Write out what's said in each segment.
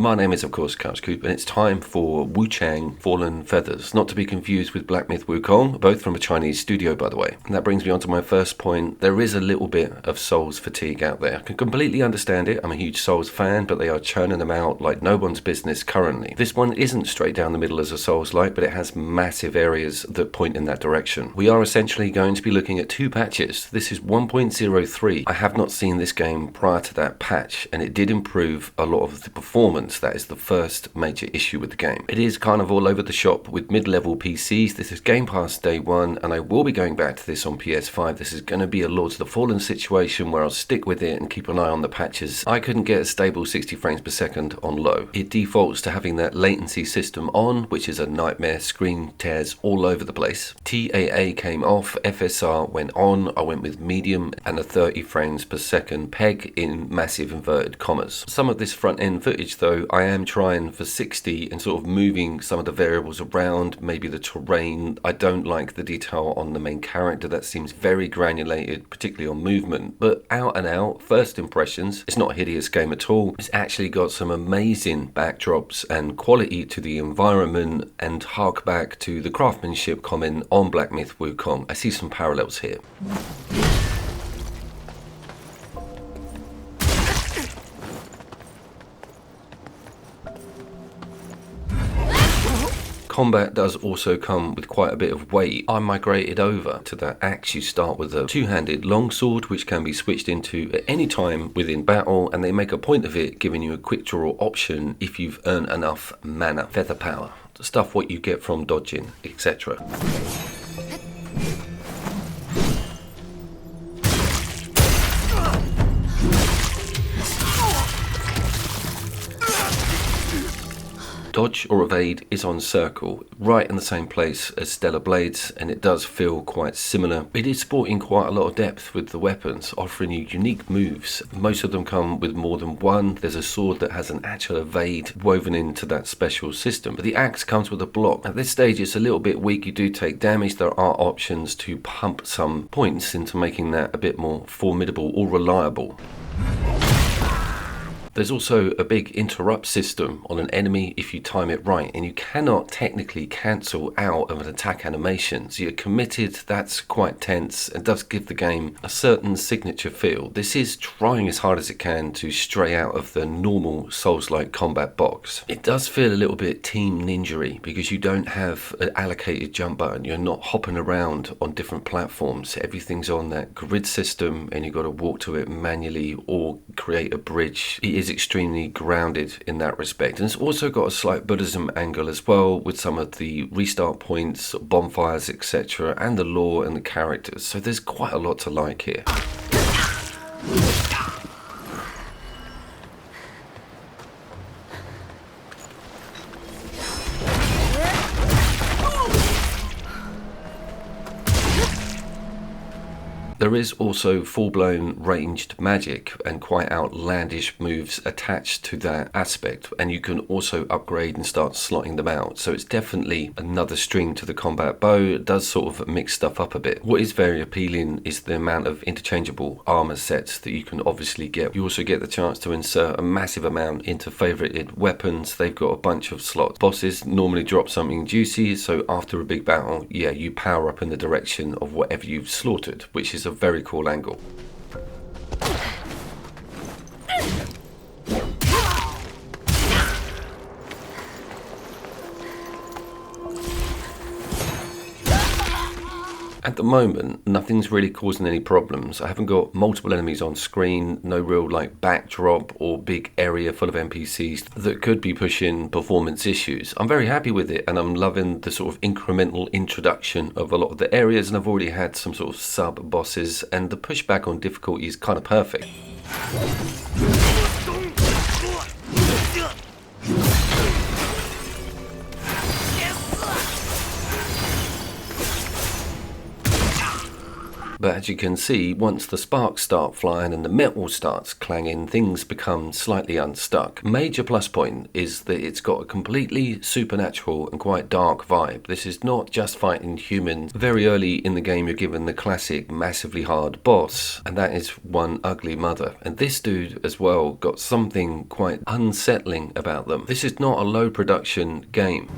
My name is of course Couch Coop, and it's time for WUCHANG Fallen Feathers, not to be confused with Black Myth Wukong, both from a Chinese studio by the way. And that brings me on to my first point. There is a little bit of Souls fatigue out there. I can completely understand it. I'm a huge Souls fan, but they are churning them out like no one's business currently. This one isn't straight down the middle as a Souls-like, but it has massive areas that point in that direction. We are essentially going to be looking at two patches. This is 1.03. I have not seen this game prior to that patch, and it did improve a lot of the performance. That is the first major issue with the game. It is kind of all over the shop with mid-level PCs. This is Game Pass day one, and I will be going back to this on PS5. This is going to be a Lords of the Fallen situation where I'll stick with it and keep an eye on the patches. I couldn't get a stable 60 frames per second on low. It defaults to having that latency system on, which is a nightmare. Screen tears all over the place. TAA came off, FSR went on. I went with medium and a 30 frames per second peg in massive inverted commas. Some of this front end footage though, I am trying for 60 and sort of moving some of the variables around, maybe the terrain. I don't like the detail on the main character. That seems very granulated, particularly on movement. But out and out, first impressions, it's not a hideous game at all. It's actually got some amazing backdrops and quality to the environment, and hark back to the craftsmanship comment on Black Myth Wukong. I see some parallels here. Combat does also come with quite a bit of weight. I migrated over to that axe. You start with a two-handed longsword, which can be switched into at any time within battle, and they make a point of it, giving you a quick draw option if you've earned enough mana, feather power, stuff what you get from dodging, etc. Dodge or evade is on circle, right in the same place as Stellar Blades, and it does feel quite similar. It is sporting quite a lot of depth with the weapons, offering you unique moves. Most of them come with more than one. There's a sword that has an actual evade woven into that special system, but the axe comes with a block. At this stage it's a little bit weak, you do take damage. There are options to pump some points into making that a bit more formidable or reliable. There's also a big interrupt system on an enemy if you time it right, and you cannot technically cancel out of an attack animation. So you're committed. That's quite tense and does give the game a certain signature feel. This is trying as hard as it can to stray out of the normal Souls-like combat box. It does feel a little bit Team Ninja-y because you don't have an allocated jump button. You're not hopping around on different platforms. Everything's on that grid system and you've got to walk to it manually or create a bridge. It is extremely grounded in that respect, and it's also got a slight Buddhism angle as well, with some of the restart points, bonfires, etc., and the lore and the characters. So there's quite a lot to like here. There is also full-blown ranged magic and quite outlandish moves attached to that aspect, and you can also upgrade and start slotting them out. So it's definitely another string to the combat bow. It does sort of mix stuff up a bit. What is very appealing is the amount of interchangeable armor sets that you can obviously get. You also get the chance to insert a massive amount into favorited weapons. They've got a bunch of slots. Bosses normally drop something juicy, so after a big battle, yeah, you power up in the direction of whatever you've slaughtered, which is a very cool angle. At the moment, nothing's really causing any problems. I haven't got multiple enemies on screen, no real like backdrop or big area full of NPCs that could be pushing performance issues. I'm very happy with it, and I'm loving the sort of incremental introduction of a lot of the areas, and I've already had some sort of sub bosses, and the pushback on difficulty is kind of perfect. But as you can see, once the sparks start flying and the metal starts clanging, things become slightly unstuck. Major plus point is that it's got a completely supernatural and quite dark vibe. This is not just fighting humans. Very early in the game you're given the classic massively hard boss, and that is one ugly mother. And this dude as well got something quite unsettling about them. This is not a low production game.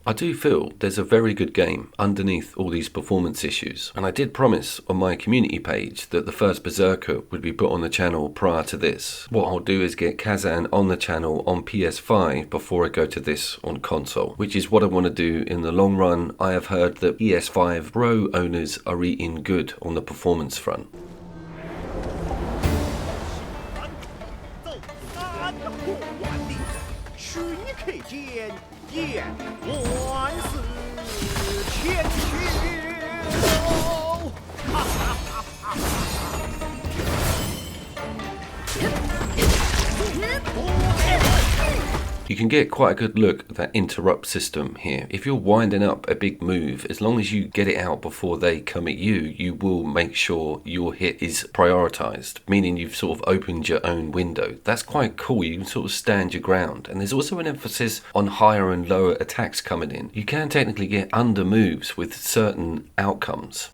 I do feel there's a very good game underneath all these performance issues, and I did promise on my community page that the first Berserker would be put on the channel prior to this. What I'll do is get Kazan on the channel on PS5 before I go to this on console, which is what I want to do in the long run. I have heard that PS5 Pro owners are eating good on the performance front. You can get quite a good look at that interrupt system here. If you're winding up a big move, as long as you get it out before they come at you, you will make sure your hit is prioritized, meaning you've sort of opened your own window. That's quite cool. You can sort of stand your ground. And there's also an emphasis on higher and lower attacks coming in. You can technically get under moves with certain outcomes.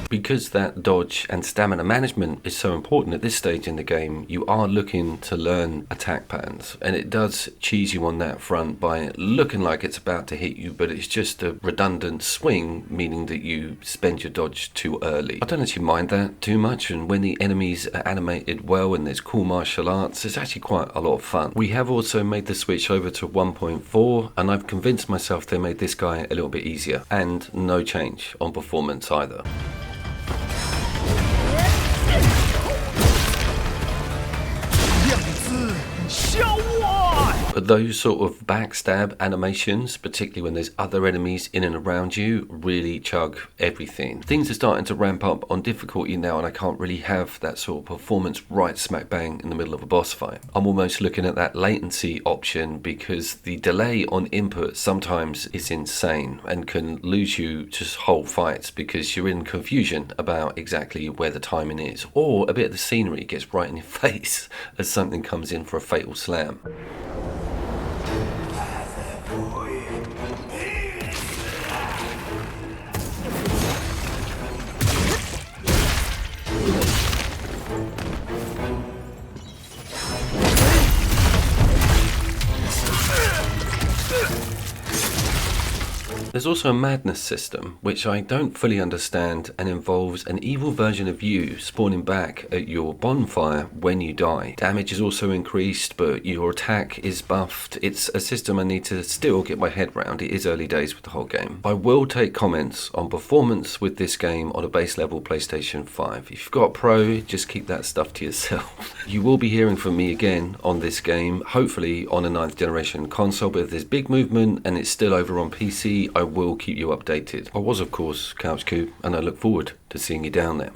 Because that dodge and stamina management is so important at this stage in the game, you are looking to learn attack patterns, and it does cheese you on that front by looking like it's about to hit you, but it's just a redundant swing, meaning that you spend your dodge too early. I don't actually mind that too much, and when the enemies are animated well and there's cool martial arts, it's actually quite a lot of fun. We have also made the switch over to 1.4, and I've convinced myself they made this guy a little bit easier, and no change on performance either. But those sort of backstab animations, particularly when there's other enemies in and around you, really chug everything. Things are starting to ramp up on difficulty now, and I can't really have that sort of performance right smack bang in the middle of a boss fight. I'm almost looking at that latency option because the delay on input sometimes is insane and can lose you just whole fights because you're in confusion about exactly where the timing is, or a bit of the scenery gets right in your face as something comes in for a fatal slam. There's also a madness system, which I don't fully understand, and involves an evil version of you spawning back at your bonfire when you die. Damage is also increased, but your attack is buffed. It's a system I need to still get my head around. It is early days with the whole game. I will take comments on performance with this game on a base level PlayStation 5. If you've got Pro, just keep that stuff to yourself. You will be hearing from me again on this game, hopefully on a 9th generation console, but if there's big movement and it's still over on PC, I will keep you updated. I was, of course, Couch Coop, and I look forward to seeing you down there.